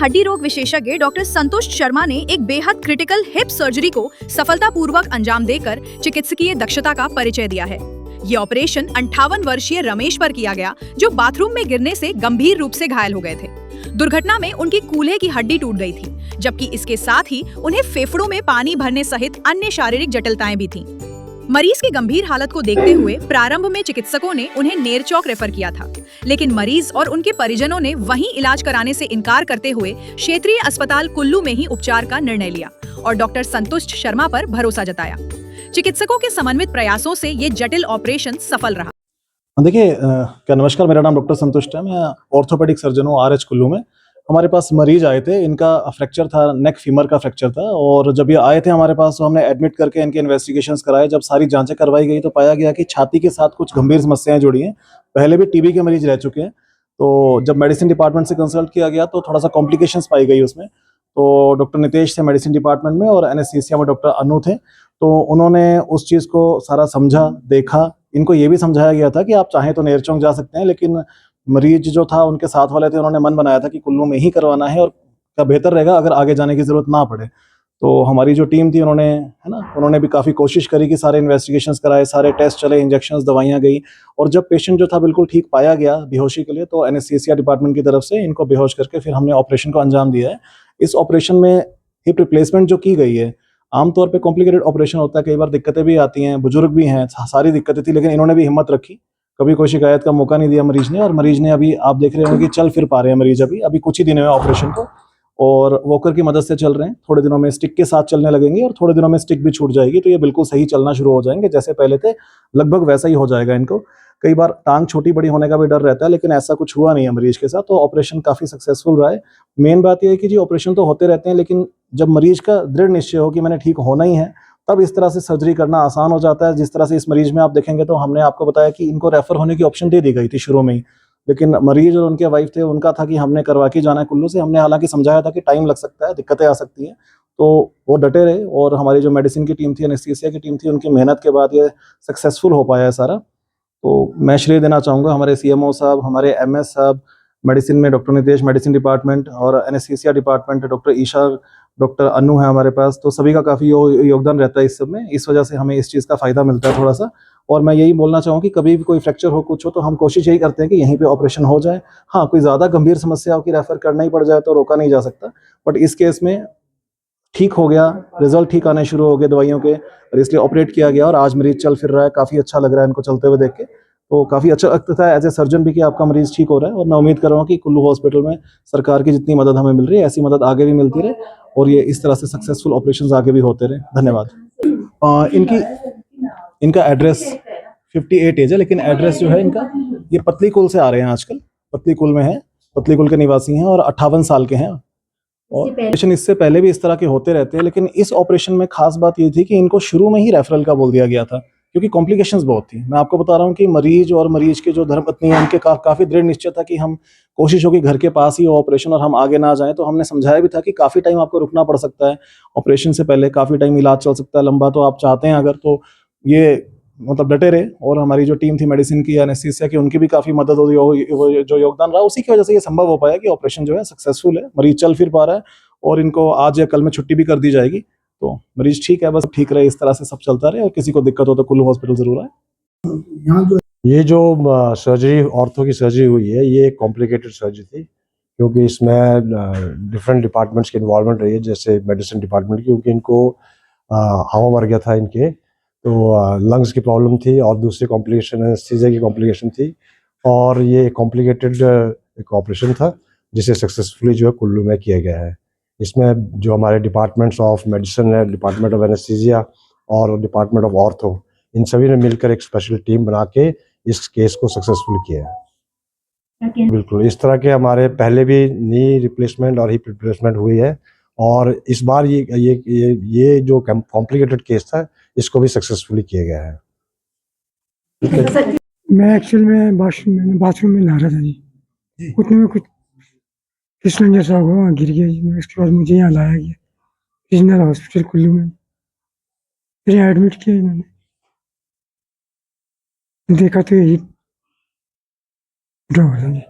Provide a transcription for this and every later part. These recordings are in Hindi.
हड्डी रोग विशेषज्ञ डॉक्टर संतुष्ट शर्मा ने एक बेहद क्रिटिकल हिप सर्जरी को सफलतापूर्वक अंजाम देकर चिकित्सकीय दक्षता का परिचय दिया है। ये ऑपरेशन 58 वर्षीय रमेश पर किया गया, जो बाथरूम में गिरने से गंभीर रूप से घायल हो गए थे। दुर्घटना में उनकी कूल्हे की हड्डी टूट गई थी, जबकि इसके साथ ही उन्हें फेफड़ों में पानी भरने सहित अन्य शारीरिक जटिलताएं भी थीं। मरीज की गंभीर हालत को देखते हुए प्रारंभ में चिकित्सकों ने उन्हें नेरचौक रेफर किया था, लेकिन मरीज और उनके परिजनों ने वहीं इलाज कराने से इनकार करते हुए क्षेत्रीय अस्पताल कुल्लू में ही उपचार का निर्णय लिया और डॉक्टर संतुष्ट शर्मा पर भरोसा जताया। चिकित्सकों के समन्वित प्रयासों से ये जटिल ऑपरेशन सफल रहा। देखिए क्या नमस्कार, मेरा नाम डॉक्टर संतुष्ट है। मैं ऑर्थोपेडिक सर्जन हूँ RH कुल्लू में। हमारे पास मरीज आए थे, इनका फ्रैक्चर था, नेक फीमर का फ्रैक्चर था। और जब ये आए थे हमारे पास तो हमने एडमिट करके इनके इन्वेस्टिगेशंस कराए। जब सारी जांचें करवाई गई तो पाया गया कि छाती के साथ कुछ गंभीर समस्याएं जुड़ी हैं। पहले भी TB के मरीज रह चुके हैं। तो जब मेडिसिन डिपार्टमेंट से कंसल्ट किया गया तो थोड़ा सा कॉम्प्लिकेशंस पाई गई उसमें। तो डॉक्टर नितेश थे मेडिसिन डिपार्टमेंट में और एनेस्थीसिया में डॉक्टर अनु थे। तो उन्होंने उस चीज़ को सारा समझा, देखा। इनको ये भी समझाया गया था कि आप चाहें तो नेरचौक जा सकते हैं, लेकिन मरीज जो था, उनके साथ वाले थे, उन्होंने मन बनाया था कि कुल्लू में ही करवाना है और क्या बेहतर रहेगा अगर आगे जाने की ज़रूरत ना पड़े। तो हमारी जो टीम थी उन्होंने भी काफ़ी कोशिश करी कि सारे इन्वेस्टिगेशंस कराए, सारे टेस्ट चले, इंजेक्शंस, दवाइयाँ गई। और जब पेशेंट जो था बिल्कुल ठीक पाया गया बेहोशी के लिए, तो एनेस्थीसिया डिपार्टमेंट की तरफ से इनको बेहोश करके फिर हमने ऑपरेशन को अंजाम दिया है। इस ऑपरेशन में हिप रिप्लेसमेंट जो की गई है, आमतौर पे कॉम्प्लिकेटेड ऑपरेशन होता है, कई बार दिक्कतें भी आती हैं, बुजुर्ग भी हैं, सारी दिक्कतें थी, लेकिन इन्होंने भी हिम्मत रखी, कभी कोई शिकायत का मौका नहीं दिया मरीज ने। और मरीज ने अभी आप देख रहे होंगे कि चल फिर पा रहे हैं मरीज अभी कुछ ही दिन हुए ऑपरेशन को, और वॉकर की मदद से चल रहे हैं। थोड़े दिनों में स्टिक के साथ चलने लगेंगे और थोड़े दिनों में स्टिक भी छूट जाएगी, तो ये बिल्कुल सही चलना शुरू हो जाएंगे, जैसे पहले थे लगभग वैसा ही हो जाएगा इनको। कई बार टांग छोटी बड़ी होने का भी डर रहता है, लेकिन ऐसा कुछ हुआ नहीं है मरीज के साथ। तो ऑपरेशन काफी सक्सेसफुल रहा है। मेन बात यह है कि जी ऑपरेशन तो होते रहते हैं, लेकिन जब मरीज का दृढ़ निश्चय हो कि मैंने ठीक होना ही है, तब इस तरह से सर्जरी करना आसान हो जाता है। जिस तरह से इस मरीज में आप देखेंगे तो हमने आपको बताया कि इनको रेफर होने की ऑप्शन दे दी गई थी शुरू में ही, लेकिन मरीज और उनके वाइफ थे, उनका था कि हमने करवा के जाना है कुल्लू से। हमने हालांकि समझाया था कि टाइम लग सकता है, दिक्कतें आ सकती हैं, तो वो डटे रहे। और हमारी जो मेडिसिन की टीम थी, एनेस्थीसिया की टीम थी, उनकी मेहनत के बाद ये सक्सेसफुल हो पाया है सारा। तो मैं श्रेय देना चाहूँगा हमारे CMO साहब, हमारे MS साहब, मेडिसिन में डॉक्टर नितेश मेडिसिन डिपार्टमेंट, और anaesthesia department doctor Isha, doctor Anu है हमारे पास। तो सभी का काफ़ी योगदान रहता है इस सब में। इस वजह से हमें इस चीज़ का फ़ायदा मिलता है थोड़ा सा। और मैं यही बोलना चाहूँ कि कभी भी कोई फ्रैक्चर हो, कुछ हो, तो हम कोशिश यही करते हैं कि यहीं पे ऑपरेशन हो जाए। हाँ, कोई ज़्यादा गंभीर समस्या हो कि रेफर करना ही पड़ जाए तो रोका नहीं जा सकता, बट इस केस में ठीक हो गया, रिजल्ट ठीक आने शुरू हो गए दवाइयों के, और इसलिए ऑपरेट किया गया और आज मरीज चल फिर रहा है। काफ़ी अच्छा लग रहा है इनको चलते हुए देख के। तो काफ़ी अच्छा लगता था एज ए सर्जन भी कि आपका मरीज ठीक हो रहा है। और मैं उम्मीद कर रहा हूँ कि कुल्लू हॉस्पिटल में सरकार की जितनी मदद हमें मिल रही है, ऐसी मदद आगे भी मिलती रहे और ये इस तरह से सक्सेसफुल ऑपरेशंस आगे भी होते रहे। धन्यवाद। इनका एड्रेस 58 एज है, लेकिन एड्रेस जो है इनका, ये पतली कुल से आ रहे हैं आजकल, पतली कुल में है, पतली कुल के निवासी हैं और 58 साल के हैं। और ऑपरेशन इससे पहले भी इस तरह के होते रहते हैं, लेकिन इस ऑपरेशन में खास बात ये थी कि इनको शुरू में ही रेफरल का बोल दिया गया था, क्योंकि कॉम्प्लिकेशंस बहुत थी। मैं आपको बता रहा हूँ कि मरीज और मरीज के जो धर्मपत्नी है, उनके काफी दृढ़ निश्चय था कि हम कोशिश होगी घर के पास ही हो ऑपरेशन और हम आगे ना जाएं। तो हमने समझाया भी था कि काफी टाइम आपको रुकना पड़ सकता है ऑपरेशन से पहले, काफी टाइम इलाज चल सकता है लंबा, तो आप चाहते हैं अगर तो ये मतलब डटे रहे। और हमारी जो टीम थी मेडिसिन की, एनेस्थीसिया की, उनकी भी काफी मदद हो, जो योगदान रहा, उसी की वजह से ये संभव हो पाया कि ऑपरेशन जो है सक्सेसफुल है, मरीज चल फिर पा रहा है और इनको आज या कल में छुट्टी भी कर दी जाएगी। तो मरीज ठीक है, बस ठीक रहे, इस तरह से सब चलता रहे। और किसी को दिक्कत हो तो कुल्लू हॉस्पिटल जरूर आए। ये जो सर्जरी, ऑर्थो की सर्जरी हुई है, ये एक कॉम्प्लिकेटेड सर्जरी थी, क्योंकि इसमें डिफरेंट डिपार्टमेंट्स की इन्वॉल्वमेंट रही है, जैसे मेडिसिन डिपार्टमेंट की, क्योंकि इनको हवा भर गया था इनके, तो लंग्स की प्रॉब्लम थी और दूसरी कॉम्प्लिकेशन एनेस्थीसिया की कॉम्प्लिकेशन थी। और ये कॉम्प्लिकेटेड एक ऑपरेशन था जिसे सक्सेसफुली जो है कुल्लू में किया गया है। इसमें जो हमारे डिपार्टमेंट्स ऑफ मेडिसिन है, डिपार्टमेंट ऑफ एनेस्थीसिया और डिपार्टमेंट ऑफ ऑर्थो, इन सभी ने मिलकर एक स्पेशल टीम बना के इस केस को सक्सेसफुल किया है। बिल्कुल, इस तरह के हमारे पहले भी नी रिप्लेसमेंट और हिप रिप्लेसमेंट हुई है, और इस बार ये जो कॉम्प्लिकेटेड केस था, इसको भी सक्सेसफुली किया गया है। मैं एक्चुअल में बाथरूम में नहा रहा था जी, उतने में कुछ फिसलन जैसा हुआ, वहाँ गिर गया जी। उसके बाद मुझे यहाँ लाया गया रीजनल हॉस्पिटल कुल्लू में, फिर यहाँ एडमिट किया इन्होंने। देखा तो यही टूटा हुआ था जी।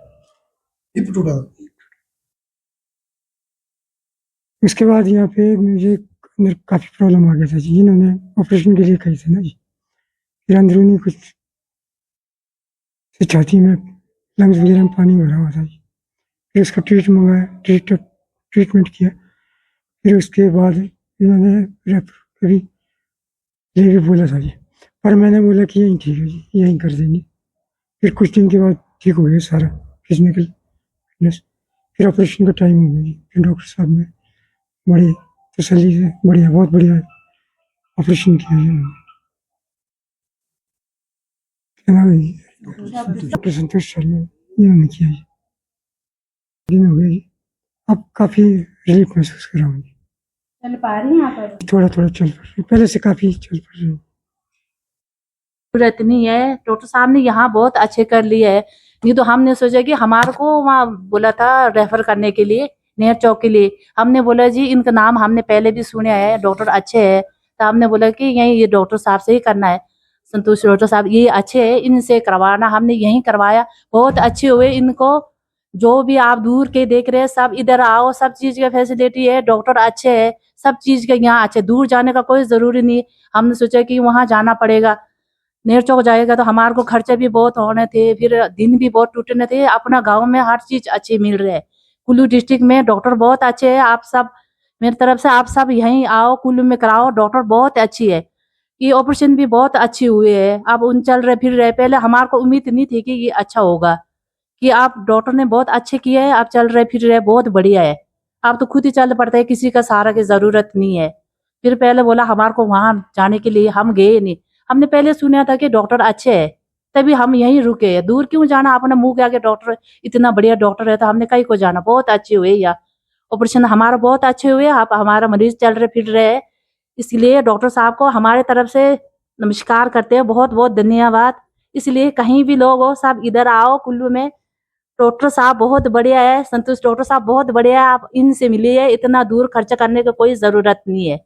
उसके बाद यहाँ पे मुझे अंदर काफ़ी प्रॉब्लम आ गया था जी, इन्होंने ऑपरेशन के लिए कही थी ना जी। फिर अंदरूनी कुछ से छाती में लंग्स वगैरह में पानी भरा हुआ था जी। फिर उसका ट्रीटमेंट किया। फिर उसके बाद इन्होंने रेफर कभी ले भी बोला था जी, पर मैंने बोला कि यहीं ठीक है जी, यहीं कर देंगे। फिर कुछ दिन के बाद ठीक हो गया सारा फिजिकल फिटनेस। फिर ऑपरेशन का टाइम हो गया जी। फिर डॉक्टर साहब ने बड़ी तसल्ली से बढ़िया, बहुत बढ़िया ऑपरेशन किया जी उन्होंने। क्या नाम है जी? डॉक्टर संतोष शर्मा, इन्होंने किया जी। दिन हो गया जी, अब काफ़ी रिलीफ महसूस कर रहा हूँ जी। चल पा रही हैं आप? थोड़ा थोड़ा चल पड़ रही, पहले से काफ़ी चल पड़ रही हूँ। जरूरत नहीं है, डॉक्टर साहब ने यहाँ बहुत अच्छे कर लिए है। नहीं तो हमने सोचा कि हमारे को वहाँ बोला था रेफर करने के लिए, नेहर चौक के लिए। हमने बोला जी इनका नाम हमने पहले भी सुने है, डॉक्टर अच्छे है, तो हमने बोला कि यही ये डॉक्टर साहब से ही करना है, संतोष डॉक्टर साहब ये अच्छे है, इनसे करवाना। हमने यही करवाया, बहुत अच्छे हुए। इनको जो भी आप दूर के देख रहे हैं सब इधर आओ, सब चीज का फैसिलिटी है, डॉक्टर अच्छे है, सब चीज का यहाँ अच्छे। दूर जाने का कोई जरूरी नहीं। हमने सोचा कि वहाँ जाना पड़ेगा, नेहर चौक जाएगा तो हमारे को खर्चे भी बहुत होने थे, फिर दिन भी बहुत टूटने थे। अपना गांव में हर चीज अच्छी मिल रही है। कुल्लू डिस्ट्रिक्ट में डॉक्टर बहुत अच्छे है। आप सब मेरी तरफ से आप सब यहीं आओ, कुल्लू में कराओ, डॉक्टर बहुत अच्छी है। ये ऑपरेशन भी बहुत अच्छी हुए है, अब उन चल रहे फिर रहे। पहले हमारे को उम्मीद नहीं थी कि ये अच्छा होगा, कि आप डॉक्टर ने बहुत अच्छे किए है, आप चल रहे फिर रहे, बहुत बढ़िया है। आप तो खुद ही चल पड़ते है, किसी का सहारा की जरूरत नहीं है। फिर पहले बोला हमारे को वहां जाने के लिए, हम गए नहीं। हमने पहले सुना था कि डॉक्टर अच्छे है, तभी हम यहीं रुके हैं। दूर क्यों जाना, अपने मुंह के आगे डॉक्टर इतना बढ़िया डॉक्टर है तो हमने कहीं को जाना। बहुत अच्छे हुए या ऑपरेशन हमारा बहुत अच्छे हुए। आप हमारा मरीज चल रहे फिर रहे, इसलिए डॉक्टर साहब को हमारे तरफ से नमस्कार करते हैं, बहुत बहुत धन्यवाद। इसलिए कहीं भी लोग हो सब इधर आओ, कुल्लू में डॉक्टर साहब बहुत बढ़िया है, संतोष डॉक्टर साहब बहुत बढ़िया है। आप इनसे मिलिए, इतना दूर खर्चा करने की कोई जरूरत नहीं है।